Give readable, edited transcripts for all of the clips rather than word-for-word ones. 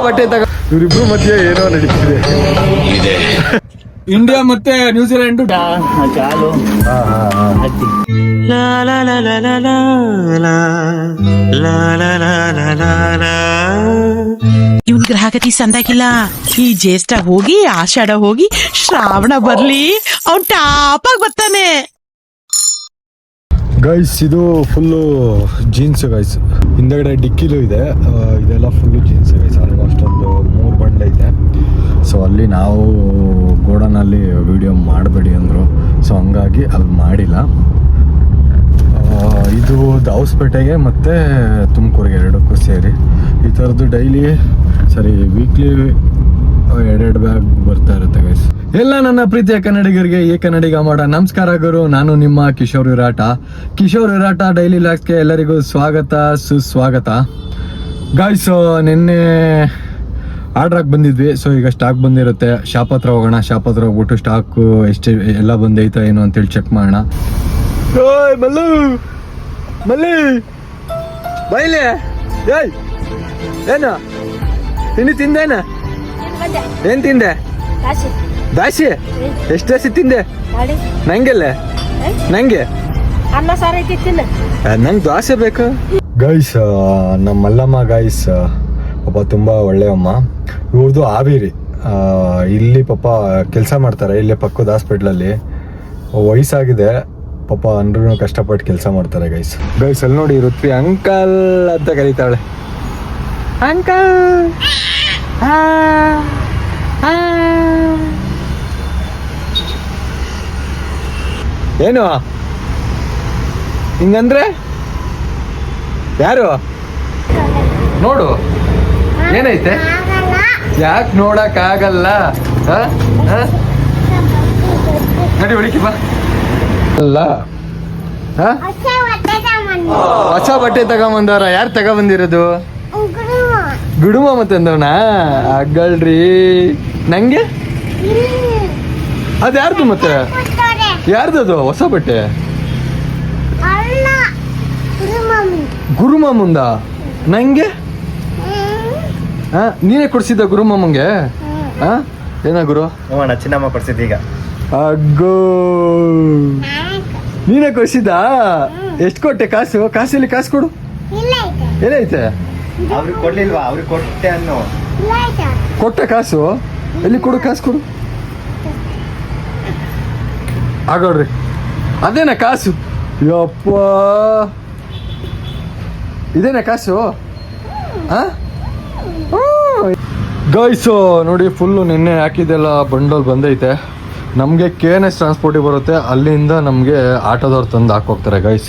ಬಟ್ಟೆ ತಗ. ಇವರಿಬ್ರು ಮಧ್ಯೆ ಏನೋ ನಡೀತಿದೆ. ಇಂಡಿಯಾ ಮತ್ತೆ ನ್ಯೂಜಿಲೆಂಡ್ ಚಾಲು ಇವನ್ ಗ್ರಹಗತಿ ಸಂದಾಗಿಲ್ಲ. ಈ ಜ್ಯೇಷ್ಠ ಹೋಗಿ ಆಷಾಢ ಹೋಗಿ ಶ್ರಾವಣ ಬರ್ಲಿ ಅವ್ನ್ ಟಾಪ್ ಆಗಿ ಬರ್ತಾನೆ. ಗೈಸ್ ಇದು ಫುಲ್ಲು ಜೀನ್ಸ್ ಗೈಸ್. ಹಿಂದಗಡೆ ಡಿಕ್ಕಿಲೂ ಇದೆ. ಇದೆಲ್ಲ ಫುಲ್ಲು ಜೀನ್ಸ್ ಗೈಸ್. ಆಲ್ಮೋಸ್ಟ್ ಒಂದು 3 ಬಂಡೆ ಇದೆ. ಸೊ ಅಲ್ಲಿ ನಾವು ಗೋಡನಲ್ಲಿ ವಿಡಿಯೋ ಮಾಡಬೇಡಿ ಅಂದರು. ಸೊ ಹಂಗಾಗಿ ಅಲ್ಲಿ ಮಾಡಿಲ್ಲ. ಇದು ದಾವಸ್ಪೇಟೆಗೆ ಮತ್ತು ತುಮಕೂರಿಗೆ ಎರಡಕ್ಕೂ ಸೇರಿ ಈ ಥರದ್ದು ಡೈಲಿ ವೀಕ್ಲಿ 2 ಬ್ಯಾಗ್ ಬರ್ತಾ ಇರುತ್ತೆ ಗೈಸ್. ಎಲ್ಲ ನನ್ನ ಪ್ರೀತಿಯ ಕನ್ನಡಿಗರಿಗೆ ಕನ್ನಡಿಗ ಮಾಡ ನಮಸ್ಕಾರ ಗುರು. ನಾನು ನಿಮ್ಮ ಕಿಶೋರ್ ವಿರಾಟ ಡೈಲಿ ಲಾಗ್ಸ್ಗೆ ಎಲ್ಲರಿಗೂ ಸ್ವಾಗತ ಸುಸ್ವಾಗತ ಗೈಸ್. ನಿನ್ನೆ ಆರ್ಡ್ರಾಗಿ ಬಂದಿದ್ವಿ. ಸೊ ಈಗ ಸ್ಟಾಕ್ ಬಂದಿರುತ್ತೆ. ಶಾಪ್ ಹತ್ರ ಹೋಗೋಣ. ಶಾಪ್ ಹತ್ರ ಹೋಗ್ಬಿಟ್ಟು ಸ್ಟಾಕು ಎಷ್ಟು ಎಲ್ಲ ಬಂದೈತಾ ಏನು ಅಂತೇಳಿ ಚೆಕ್ ಮಾಡೋಣ. ಮಲ್ಲಿ ಬೈಲೆ ಏನು ತಿಂದೇನ? ಏನ್ ತಿಂದೆ? ದಾಸಿ. ಎಷ್ಟು ದಾಸಿ ತಿಂದೆ? ನಂಗೆಲ್ಲ ನಂಗೆ ನಂಗೆ ದೋಸೆ ಬೇಕು ಗೈಸ್. ನಮ್ಮ ಮಲ್ಲಮ್ಮ ಗೈಸ್ ಪಾಪ ತುಂಬ ಒಳ್ಳೆಯಮ್ಮ. ಇವ್ರದ್ದು ಹಾವೇರಿ. ಇಲ್ಲಿ ಪಾಪ ಕೆಲಸ ಮಾಡ್ತಾರೆ. ಇಲ್ಲೇ ಪಕ್ಕದ ಹಾಸ್ಪಿಟ್ಲಲ್ಲಿ. ವಯಸ್ಸಾಗಿದೆ ಪಾಪ. ಅಂದ್ರೂ ಕಷ್ಟಪಟ್ಟು ಕೆಲಸ ಮಾಡ್ತಾರೆ ಗೈಸ್. ಅಲ್ಲಿ ನೋಡಿ ಋತ್ವಿ ಅಂಕಲ್ ಅಂತ ಕರೀತಾಳೆ. ಅಂಕಲ್ ಏನು ಹಿಂಗಂದ್ರೆ ಯಾರು ನೋಡು ಏನೈತೆ? ಯಾಕೆ ನೋಡಕ್ ಆಗಲ್ಲ? ನಡಿ ಹುಡುಕಿ ಬಾ. ಅಲ್ಲ ಹೊಸ ಬಟ್ಟೆ ತಗೊಂಬಂದವ್ರ? ಯಾರು ತಗೊಂಬಂದಿರೋದು? ಗುಡುಮ ಮತ್ತೆ ಅಂದವನ ಅಗ್ಗಳ್ರಿ. ನಂಗೆ ಅದು ಯಾರ್ದು ಮತ್ತೆ? ಯಾರ್ದದು ಹೊಸ ಬಟ್ಟೆ? ಗುರುಮಾಮಂದ. ನಂಗೆ ನೀನೇ ಕೊಡ್ಸಿದ್ದ ಗುರುಮಾಮಂಗೆ? ಏನ ಗುರು? ಚಿನ್ನಮ್ಮ ಕೊಡ್ಸಿದ್ದ. ಈಗ ಅಗ್ಗೋ ನೀನೇ ಕೊಡ್ಸಿದ್ದ? ಎಷ್ಟು ಕೊಟ್ಟೆ ಕಾಸು? ಕಾಸಲ್ಲಿ ಕಾಸು ಕೊಡು. ಏನೈತೆ? ಅವ್ರಿಗೆ ಕೊಡ್ಲಿಲ್ವಾ? ಅವ್ರಿಗೆ ಕೊಟ್ಟೆ ಅನ್ನೋ. ಕೊಟ್ಟೆ ಕಾಸು? ಎಲ್ಲಿ ಕೊಡು? ಕಾಸು ಕೊಡು. ಆಗೋಡ್ರಿ ಅದೇನ ಕಾಸು? ಯಪ್ಪ ಇದೇನ ಕಾಸು? ಗೈಸು ನೋಡಿ ಫುಲ್ಲು ನಿನ್ನೆ ಹಾಕಿದ್ದೆಲ್ಲ ಬಂಡಲ್ ಬಂದೈತೆ. ನಮಗೆ KNS ಟ್ರಾನ್ಸ್ಪೋರ್ಟಿಗೆ ಬರುತ್ತೆ. ಅಲ್ಲಿಂದ ನಮಗೆ ಆಟೋದವ್ರು ತಂದು ಹಾಕೋಗ್ತಾರೆ ಗೈಸ್.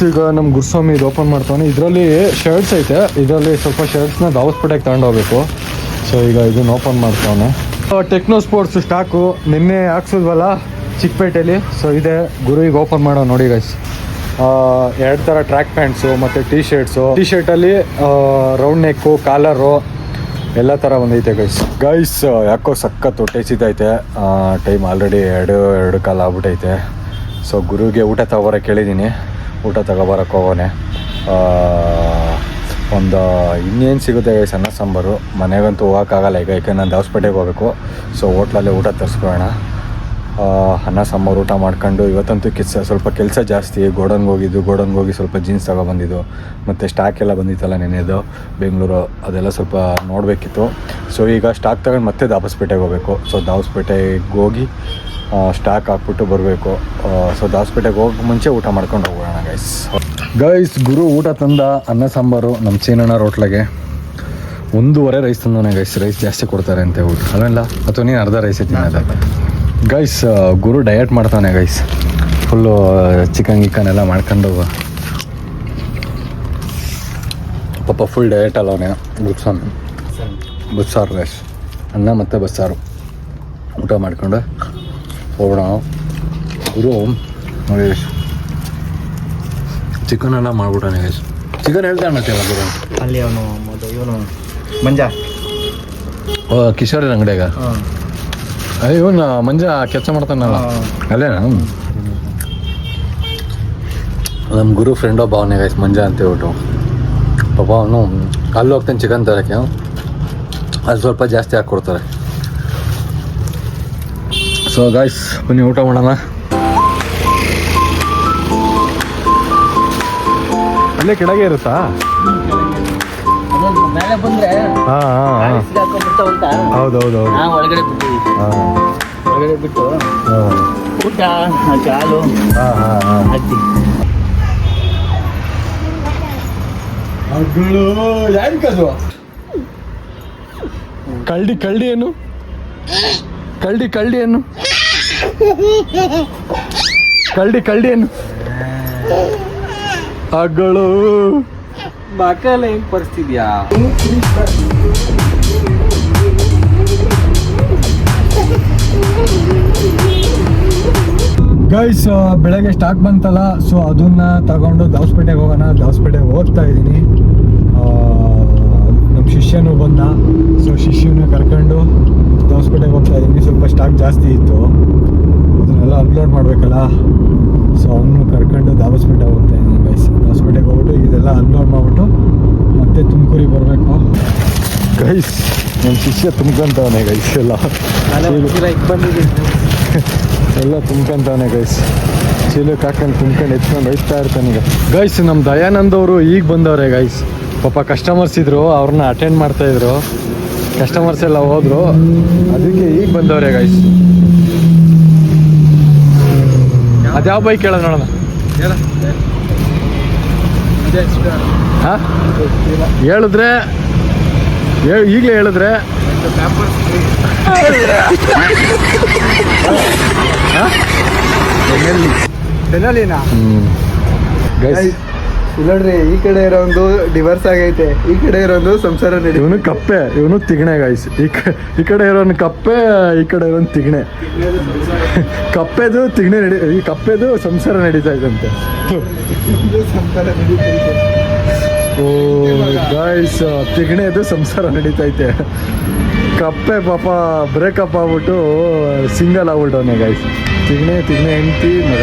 ಈಗ ನಮ್ಮ ಗುರುಸ್ವಾಮಿ ಇದು ಓಪನ್ ಮಾಡ್ತಾನೆ. ಇದರಲ್ಲಿ ಶರ್ಟ್ಸ್ ಐತೆ. ಇದರಲ್ಲಿ ಸ್ವಲ್ಪ ಶರ್ಟ್ಸ್ನ ದಾವಸ್ಪೇಟೆಗೆ ತಗೊಂಡೋಗ್ಬೇಕು. ಸೊ ಈಗ ಇದನ್ನ ಓಪನ್ ಮಾಡ್ತಾನೆ. ಟೆಕ್ನೋ ಸ್ಪೋರ್ಟ್ಸ್ ಸ್ಟಾಕು ನಿನ್ನೆ ಹಾಕ್ಸಿದ್ವಲ್ಲ ಚಿಕ್ಕಪೇಟೆಯಲ್ಲಿ. ಸೊ ಇದೆ ಗುರುವಿಗೆ ಓಪನ್ ಮಾಡೋ ನೋಡಿ ಗೈಸ್. 2 ಥರ ಟ್ರ್ಯಾಕ್ ಪ್ಯಾಂಟ್ಸು ಮತ್ತು ಟೀ ಶರ್ಟಲ್ಲಿ ರೌಂಡ್ ನೆಕ್ಕು, ಕಾಲರು ಎಲ್ಲ ಥರ ಬಂದೈತೆ ಗೈಸ್. ಯಾಕೋ ಸಖತ್ತು ಟೇಸಿದೈತೆ. ಟೈಮ್ ಆಲ್ರೆಡಿ 2 ಕಾಲ ಆಗ್ಬಿಟ್ಟೈತೆ. ಸೊ ಗುರುವಿಗೆ ಊಟ ತಗೋಬರಕ್ಕೆ ಕೇಳಿದ್ದೀನಿ. ಊಟ ತಗೋಬರಕ್ಕೆ ಹೋಗೋನೆ. ಒಂದು ಇನ್ನೇನು ಸಿಗುತ್ತೆ ಗೈಸ್? ಅನ್ನ ಸಾಂಬಾರು. ಮನೆಗಂತೂ ಹೋಗೋಕ್ಕಾಗಲ್ಲ ಈಗ, ಯಾಕೆ ನಾನು ದಾವಸ್ಪೇಟೆಗೆ ಹೋಗಬೇಕು. ಸೊ ಹೋಟ್ಲಲ್ಲೇ ಊಟ ತರಿಸ್ಕೊಳ್ಳೋಣ. ಅನ್ನ ಸಾಂಬಾರು ಊಟ ಮಾಡ್ಕೊಂಡು ಇವತ್ತಂತೂ ಸ್ವಲ್ಪ ಕೆಲಸ ಜಾಸ್ತಿ. ಗೋಡನ್ಗೆ ಹೋಗಿ ಸ್ವಲ್ಪ ಜೀನ್ಸ್ ತಗೊಬಂದಿದ್ದು ಮತ್ತು ಸ್ಟಾಕ್ ಎಲ್ಲ ಬಂದಿತ್ತಲ್ಲ ನೆನೆದು ಬೆಂಗಳೂರು, ಅದೆಲ್ಲ ಸ್ವಲ್ಪ ನೋಡಬೇಕಿತ್ತು. ಸೊ ಈಗ ಸ್ಟಾಕ್ ತಗೊಂಡು ಮತ್ತೆ ದಾವಸ್ಪೇಟೆಗೆ ಹೋಗಬೇಕು. ಸೊ ದಾವಸ್ಪೇಟೆಗೆ ಹೋಗಿ ಸ್ಟಾಕ್ ಹಾಕ್ಬಿಟ್ಟು ಬರಬೇಕು. ಸೊ ದಾವಸ್ಪೇಟೆಗೆ ಹೋಗಿ ಮುಂಚೆ ಊಟ ಮಾಡ್ಕೊಂಡು ಹೋಗೋಣ ಗೈಸ್. ಗುರು ಊಟ ತಂದ ಅನ್ನ ಸಾಂಬಾರು ನಮ್ಮ ಚೀನಣ್ಣ ಹೋಟ್ಲಿಗೆ 1.5 ರೈಸ್ ತಂದವನೇ ಗೈಸ್. ರೈಸ್ ಜಾಸ್ತಿ ಕೊಡ್ತಾರೆ ಅಂತ ಊಟ ಅಲ್ಲ, ಅಥವಾ ನೀನು ಅರ್ಧ ರೈಸೇ ತಿನ್ನೋದ ಗೈಸ್. ಗುರು ಡಯಟ್ ಮಾಡ್ತಾನೆ ಗೈಸ್. ಫುಲ್ಲು ಚಿಕನ್ ಎಲ್ಲ ಮಾಡ್ಕೊಂಡು ಪಾಪ ಫುಲ್ ಡಯಟ್ ಅಲ್ಲ ಅವನೇ. ಬಸ್ಸಾರು ಗೈಸ್. ಅನ್ನ ಮತ್ತು ಬಸ್ಸಾರು ಊಟ ಮಾಡ್ಕೊಂಡು ಹೋಗೋಣ. ಗುರು ನೋಡಿ ಚಿಕನ್ ಎಲ್ಲ ಮಾಡ್ಬಿಟ್ಟಾನೆ ಗೈಸ್. ಚಿಕನ್ ಹೇಳ್ತಾನೆ ಗುರು ಅಲ್ಲಿ ಅವನು ಇವನು ಮಂಜ ಕಿಶೋರ್ ಅಂಗಡಿಯಾಗ. ಇವನು ಮಂಜ ಕೆಲಸ ಮಾಡ್ತಾನಲ್ಲ ಅಲ್ಲೇನಾ? ನಮ್ಮ ಗುರು ಫ್ರೆಂಡ್ ಒಬ್ಬ ಅವನೇ ಗೈಸ್, ಮಂಜ ಅಂತ ಹೇಳ್ಬಿಟ್ಟು. ಪಾಪ ಅವನು ಅಲ್ಲಿ ಹೋಗ್ತಾನೆ ಚಿಕನ್ ತರಕ್ಕೆ, ಅದು ಸ್ವಲ್ಪ ಜಾಸ್ತಿ ಹಾಕ್ಕೊಡ್ತಾರೆ. ಸೊ ಗಾಯ್ಸ್ ಬನ್ನಿ ಊಟ ಮಾಡೋಣ. ಅಲ್ಲೇ ಕೆಳಗೆ ಇರುತ್ತಾ? ಮೇಲೆ ಬಂದ್ರೆ ಹಾಂ ಹಾಂ ಹೌದೌದು ಒಳಗಡೆ ಬಿಟ್ಟಿವಿ. ಹಾಂ ಒಳಗಡೆ ಬಿಟ್ಟು ಹಾಂ ಊಟ ಹಾಲು ಹಾಂ ಹಾಂ ಹಾಕಿ ಯಾರಿಗದು ಕಳ್ಳಿ ಏನು ಕಳ್ಳಿ ಏನು ಏನು ಅಗಳು ಮಕ್ಕಳ ಹೆಂಗ್ ಪರಿಸ್ಥಿತಿಯಾ? ಗೈಸ್ ಬೆಳಗ್ಗೆ ಸ್ಟಾಕ್ ಬಂತಲ್ಲ, ಸೊ ಅದನ್ನ ತಗೊಂಡು ದಾವಸ್ಪೇಟೆಗೆ ಹೋಗೋಣ. ದಾವಸ್ಪೇಟೆಗೆ ಹೋಗ್ತಾ ಇದ್ದೀನಿ. ನಮ್ಮ ಶಿಷ್ಯನೂ ಬಂದ, ಸೊ ಶಿಷ್ಯನ ಕರ್ಕೊಂಡು ದಾವಸ್ಪೇಟೆಗೆ ಹೋಗ್ತಾ ಇದ್ದೀನಿ. ಸ್ವಲ್ಪ ಸ್ಟಾಕ್ ಜಾಸ್ತಿ ಇತ್ತು, ಅದನ್ನೆಲ್ಲ ಅನ್ಲೋಡ್ ಮಾಡಬೇಕಲ್ಲ, ಸೊ ಅವನು ಕರ್ಕೊಂಡು ದಾವಸ್ಪೇಟೆಗೆ ಹೋಗ್ತಾ ಇದ್ದೀನಿ ಗೈಸ್. ದಾವಸ್ಪೇಟೆಗೆ ಹೋಗ್ಬಿಟ್ಟು ಇದೆಲ್ಲ ಅನ್ಲೋಡ್ ಮಾಡಿಬಿಟ್ಟು ಮತ್ತೆ ತುಮಕೂರಿಗೆ ಬರಬೇಕು ಗೈಸ್. ನಮ್ಮ ಶಿಷ್ಯ ತುಂಬ್ಕೊಂತವನೆ ಗೈಸ್, ಎಲ್ಲ ಎಲ್ಲ ತುಂಬ್ಕೊಂತವನೆ ಗೈಸ್. ಚೀಲಕ್ಕೆ ಹಾಕೊಂಡು ತುಂಬ್ಕೊಂಡು ಎತ್ಕೊಂಡು ಹೋಯ್ತಾ ಇರ್ತಾನೆ ಈಗ ಗೈಸ್. ನಮ್ಮ ದಯಾನಂದ್ ಅವರು ಈಗ ಬಂದವ್ರೆ ಗೈಸ್. ಪಾಪ ಕಸ್ಟಮರ್ಸ್ ಇದ್ರು, ಅವ್ರನ್ನ ಅಟೆಂಡ್ ಮಾಡ್ತಾಯಿದ್ರು. ಕಸ್ಟಮರ್ಸ್ ಎಲ್ಲ ಹೋದ್ರು, ಅದಕ್ಕೆ ಈಗ ಬಂದವ್ರೆ ಗೈಸ್. ಅದ್ಯಾವ ಬೈಕ್ ಹೇಳೋದು ನೋಡೋಣ. ಹಾಂ ಹೇಳಿದ್ರೆ ಈಗಲೇ ಹೇಳಿದ್ರೆ ಗೈಸ್ ನೋಡ್ರಿ, ಈ ಕಡೆ ಇರೋದು ಡಿವರ್ಸ್ ಆಗೈತೆ, ಈ ಕಡೆ ಇರೋದು ಸಂಸಾರ ನಡಿ. ಇವನು ಕಪ್ಪೆ, ಇವನು ತಿಗಣೆ ಗೈಸ್. ಈ ಕಡೆ ಇರೋನು ಕಪ್ಪೆ, ಈ ಕಡೆ ಇರೋನು ತಿಗಣೆ. ಕಪ್ಪೆದು ತಿಗಣೆ ಈ ಕಪ್ಪೆದು ಸಂಸಾರ ನಡೀತಾ ಇದಂತೆ. ಓ ಗೈಸ್, ತಿಗಣೆದು ಸಂಸಾರ ನಡೀತೈತೆ. ಕಪ್ಪೆ ಪಾಪ ಬ್ರೇಕಪ್ ಆಗ್ಬಿಟ್ಟು ಸಿಂಗಲ್ ಆಗ್ಬಿಟ್ಟವನೆ ಗೈಸ್. ತಿಗಣೆ ಹೆಂಡತಿ ಮಗ.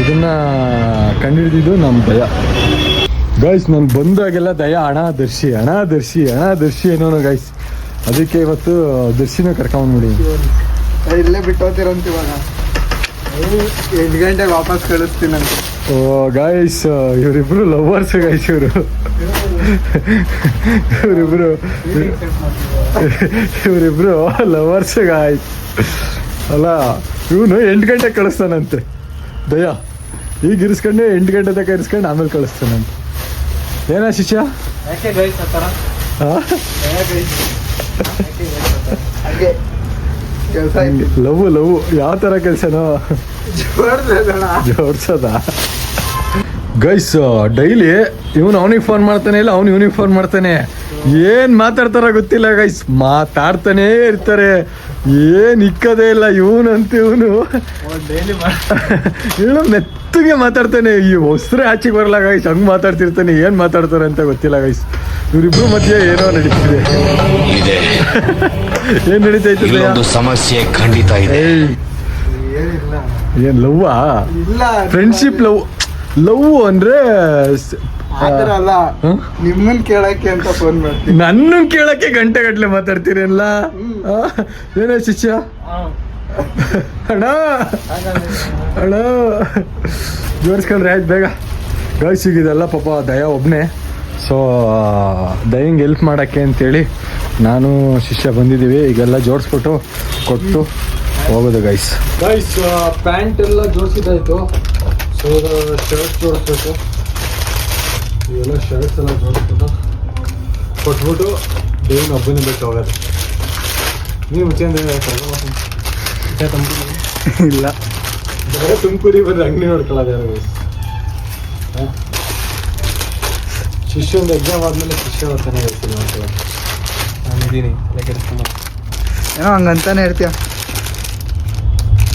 ಇದನ್ನ ಕಂಡುಹಿಡಿದಿದ್ದು ನಮ್ಮ ದಯ ಗೈಸ್. ನಾನು ಬಂದಾಗೆಲ್ಲ ದಯ ಹಣ ದರ್ಶಿ ಅನ್ನೋನು ಗೈಸ್. ಅದಕ್ಕೆ ಇವತ್ತು ದರ್ಶಿನ ಕರ್ಕೊಂಡ್ಬಿಡಿ. ಇಲ್ಲೇ ಬಿಟ್ಟೋತಿರಂತ ಇವಾಗ 8 ಗಂಟೆಗೆ ವಾಪಸ್ ಕಳಿಸ್ತೀನಂತ. ಓ ಗೈಸ್, ಇವರಿಬ್ರು ಲವರ್ಸ್ ಗೈಸ್. ಇವರಿಬ್ರು ಲವರ್ಸ್ ಗಾಯ್ಸ್. ಅಲ್ಲ, ಇವನು 8 ಗಂಟೆಗೆ ಕಳಿಸ್ತಾನಂತೆ ದಯ. ಈಗ ಇರಿಸ್ಕೊಂಡು 8 ಗಂಟೆ ತನಕ ಇರಿಸ್ಕೊಂಡು ಆಮೇಲೆ ಕಳಿಸ್ತಾನಂತೆ. ಏನಾ ಶಿಷ್ಯ? ಲವ್ ಯಾವ ಥರ ಕೆಲಸನೋ ಜೋಡ್ಸೋದ ಗೈಸ್. ಡೈಲಿ ಇವನು ಅವನಿಗೆ ಫೋನ್ ಮಾಡ್ತಾನೆ, ಇಲ್ಲ ಅವ್ನು ಇವನಿಗೆ ಫೋನ್ ಮಾಡ್ತಾನೆ. ಏನು ಮಾತಾಡ್ತಾರ ಗೊತ್ತಿಲ್ಲ ಗೈಸ್, ಮಾತಾಡ್ತಾನೇ ಇರ್ತಾರೆ. ಏನು ಇಕ್ಕದೇ ಇಲ್ಲ ಇವನು ಮೆತ್ತಗೆ ಮಾತಾಡ್ತಾನೆ. ಈ ಹೊಸ್ರೆ ಆಚೆಗೆ ಬರಲ್ಲ ಗೈಸ್, ಹಂಗೆ ಮಾತಾಡ್ತಿರ್ತಾನೆ. ಏನು ಮಾತಾಡ್ತಾರೆ ಅಂತ ಗೊತ್ತಿಲ್ಲ ಗೈಸ್. ಇವರಿಬ್ರು ಮಧ್ಯೆ ಏನೋ ನಡೀತಿದೆ. ಏನು ನಡೀತೈತೆ? ಸಮಸ್ಯೆ ಖಂಡಿತ ಇದೆ. ಏನು ಲವ್ವಾ? ಫ್ರೆಂಡ್ಶಿಪ್ ಲವ್ ಅಂದ್ರೆ ಆತರ ಅಲ್ಲ, ನಿಮ್ಮನ್ ಕೇಳಕ್ಕೆ ಅಂತ ಫೋನ್ ಮಾಡ್ತೀನಿ. ನನ್ನ ಕೇಳಕ್ಕೆ ಗಂಟೆ ಮಾತಾಡ್ತೀರಲ್ಲ. ಏನೋ ಶಿಷ್ಯ? ಅಣ್ಣ ಜೋಡಿಸ್ಕೊಂಡ್ರೆ ಆಯ್ತು ಬೇಗ. ಗೈಸ್ ಸಿಗಿದೆಲ್ಲ ಪಾಪ ದಯ ಒಬ್ಬನೇ. ಸೊ ದಯಂಗೆ ಹೆಲ್ಪ್ ಮಾಡೋಕ್ಕೆ ಅಂತೇಳಿ ನಾನು ಶಿಷ್ಯ ಬಂದಿದ್ದೀವಿ. ಈಗೆಲ್ಲ ಜೋಡಿಸ್ಬಿಟ್ಟು ಕೊಟ್ಟು ಹೋಗೋದು ಗೈಸ್. ಪ್ಯಾಂಟ್ ಎಲ್ಲ ಜೋಡಿಸಿದ್ದಾಯ್ತು. So shirt ಜೋಡಿಸ್ಬೇಕು. ಇವೆಲ್ಲ ಶರ್ಟ್ಸ್ ಎಲ್ಲ ಜೋಡಿಸ್ಬಿಟ್ಟು ಕೊಟ್ಬಿಟ್ಟು ದೇವ್ನ ಹಬ್ಬನೇ ಬೇಕು ಹೋಗೋದು. ನೀವು ಮುಂಚೆ ಇಲ್ಲ ಬೇರೆ ತುಮಕೂರಿಗೆ ಬಂದು ಅಂಗಡಿ ನೋಡ್ಕೊಳ್ಳೋದು ಯಾರು ಗೈಸ್. ಶಿಷ್ಯ ಒಂದು ಎಕ್ಸಾಮ್ ಆದಮೇಲೆ ಶಿಷ್ಯ ಬರ್ತಾನೆ ಇರ್ತೀನಿ ನೋಡ್ಕೊಳ್ಳೋದು. ನಾನಿದ್ದೀನಿ ಏನೋ ಹಂಗಂತಾನೆ ಇರ್ತೀಯ.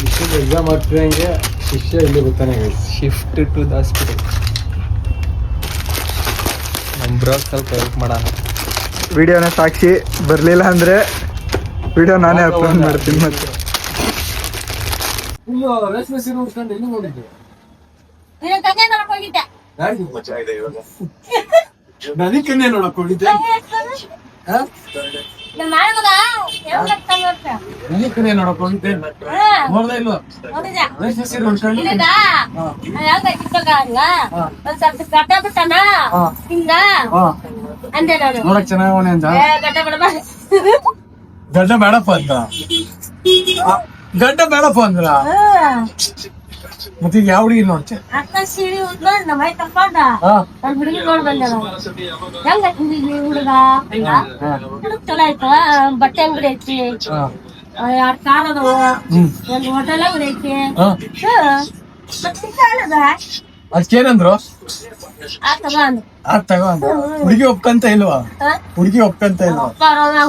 ಶಿಷ್ಯದ ಎಕ್ಸಾಮ್ ಆಗ್ತಿದಂಗೆ ಶಿಷ್ಯ ಇಲ್ಲಿ ಬರ್ತಾನೆ ಗೈಸ್. Shift to Dabaspete. ನಮ್ಮ ಬ್ರೋ ಸ್ವಲ್ಪ ಹೆಲ್ಪ್ ಮಾಡೋಣ. ವಿಡಿಯೋನ ಸಾಕ್ಷಿ ಬರಲಿಲ್ಲ ಅಂದರೆ ವಿಡಿಯೋ ನಾನೇ ಅಪ್ಲೋಡ್ ಮಾಡ್ತೀನಿ. ಮತ್ತೆ ರೇಷ್ಮೆ ಸೀರೆ ಉಟ್ಕೊಂಡು ಎಲ್ಲಿ ನೋಡಿದ್ದೆ? ನೀನು ಕನ್ಯಾಕುಮಾರಿಗೆ ಹೋಗಿದ್ದೆ. ನನಗೆ ನೋಡಕ್ ಹೋಗಿದ್ದೆ ನನಗೆ ನೋಡಕ್ ಹೋಗಿದ್ದೆ ನೋಡ್ದ ಇಲ್ವಾ ನೋಡಕ್ ಚೆನ್ನಾಗವನೆ ಅಂತ ಗಡ್ಡ ಬೇಡಪ್ಪ ಅಂತ ಗಡ್ಡ ಬೇಡಪ್ಪ ಅಂದ್ರ ಮತ್ತೆ ಯಾವ ಹುಡುಗಿ ನೋಡ್ತೆ ಚಲೋ ಆಯ್ತು ಬಟ್ಟೆ ಅಂಗಡಿ ಐತಿ 2 ಕಾರ್ ಅದಾವ ಒಂದ್ ಹೋಟೆಲ್ ಅಂಗಡಿ ಐತಿ ಅದಕ್ಕೇನಂದ್ರು ಆತ್ ತಗೊಂಡ್ ಹುಡುಗಿ ಒಪ್ಕಂತ ಇಲ್ವಾ ಹುಡುಗಿ ಒಪ್ಕಂತ ಇಲ್ವಾ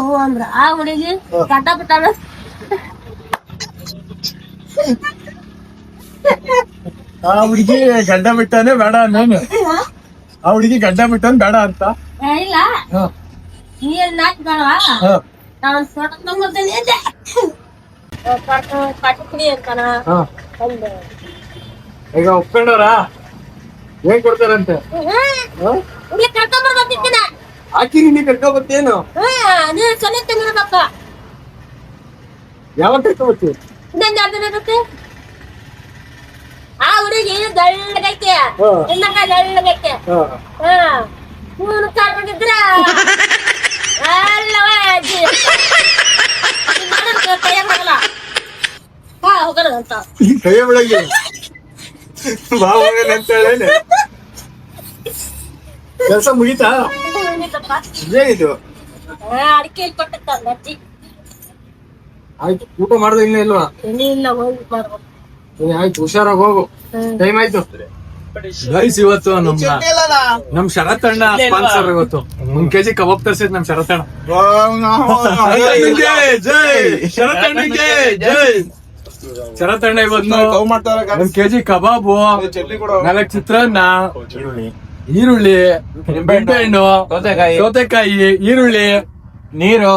ಹೂ ಅಂದ್ರ ಆ ಹುಡುಗಿ ಗಡ್ಡ ಬಿಟ್ಟಾಳ ಆ ಹುಡುಗಿ ಗಡ್ಡ ಬಿಟ್ಟಾನೆ ಬೇಡ ನಾನು ಆ ಹುಡುಗಿ ಗಡ್ಡ ಬಿಟ್ಟಾನೆ ಬೇಡ ಅಂತ ಇಲ್ಲ ನೀರ್ ನಾಲ್ಕುಗಳ ನಾನು ಫೋಟೋ ತಗೊಂಡ್ಬರ್ತೀನಿ ಅಂದೆ ಪಾಟಿ ಕುಡಿ ಅಂತಾನ ಈಗ ಒಪ್ಕೊಂಡವ್ರ ಏನ್ ಕೊಡ್ತಾರಂತೆ ಕರ್ಕೊಂಡ್ಬರ್ಬೇಕಿನ ಆಕಿ ನೀ ಕರ್ಕೊಬತ್ತೇನು ನೀನ್ ಸೊನ್ನೆ ತಿಂಗಿರ್ಬೇಕ ಯಾವಾಗ ಕರ್ಕೊಬತ್ತಿ ಇನ್ನೊಂದ್ 2 ದಿನ ಇರುತ್ತೆ ಆ ಹುಡುಗಿ ದಳ್ಳಗೈತೆ ಇನ್ನಕ ದಳ್ಳಗೈತೆ ಹೂನು ಕರ್ಕೊಂಡಿದ್ರ ಅಲ್ಲವ ಕೈಯಾಗ ಬರಲ್ಲ ಹೋಗಲ್ಲ ಕೈಯ ಬಿಡಂಗಿ ಬಾ ಹೋಗಲ್ಲ ಅಂತ ಹೇಳೇನೆ ಕೆಲಸ ಮುಗಿತಾ ಏನಿದು ಅಡಿಕೆ ಕೊಟ್ಟಿರ್ತಾರ ಅಜ್ಜಿ ಆಯ್ತು ಊಟ ಮಾಡ್ದೆ ಇಲ್ಲ ಇಲ್ವಾ ಇಲ್ಲ ಹೋಗಿ ಮಾಡ್ಬೇಕು ಆಯ್ತು ಹುಷಾರಾಗಿ ಹೋಗು ಟೈಮ್ ಆಯ್ತು ಗೈಸ್ ಇವತ್ತು ನಮ್ ಶರತಣ್ಣ ಸ್ಪಾನ್ಸರ್ ಇವತ್ತು 1 kg ಕಬಾಬ್ ತರ್ಸಿದ್ ನಮ್ ಶರತಣ್ಣ ಜೈ ಶರತಣ್ಣಗೆ ಜೈ ಶರತಣ್ಣ ಇವತ್ತು 1 kg ಕಬಾಬು 4 ಚಿತ್ರಾನ್ನ ಈರುಳ್ಳಿ ಬೆಂಡೆಹಣ್ಣು ಸೌತೆಕಾಯಿ ಈರುಳ್ಳಿ ನೀರು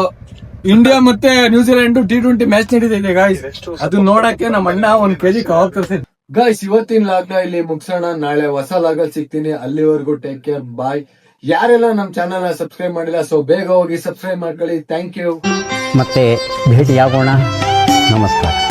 ಇಂಡಿಯಾ ಮತ್ತೆ ನ್ಯೂಜಿಲೆಂಡ್ T20 ಮ್ಯಾಚ್ ನಡೀತಿದೆ ಗಾಯ್ಸ್ ಅದು ನೋಡಕ್ಕೆ ನಮ್ಮ ಅಣ್ಣ 1 kg ಕಬಾಬ್ ತರಿಸಿದ್ ಗಾಯ್ಸ್ ಇವತ್ತಿನ ಲಾಗ್ನ ಇಲ್ಲಿ ಮುಗ್ಸೋಣ ನಾಳೆ ಹೊಸ ಲಾಗಲ್ ಸಿಗ್ತೀನಿ ಅಲ್ಲಿವರೆಗೂ ಟೇಕ್ ಕೇರ್ ಬಾಯ್ ಯಾರೆಲ್ಲ ನಮ್ ಚಾನಲ್ ಸಬ್ಸ್ಕ್ರೈಬ್ ಮಾಡಿಲ್ಲ ಸೊ ಬೇಗ ಹೋಗಿ ಸಬ್ಸ್ಕ್ರೈಬ್ ಮಾಡ್ಕೊಳ್ಳಿ ಥ್ಯಾಂಕ್ ಯು ಮತ್ತೆ ಭೇಟಿಯಾಗೋಣ ನಮಸ್ಕಾರ.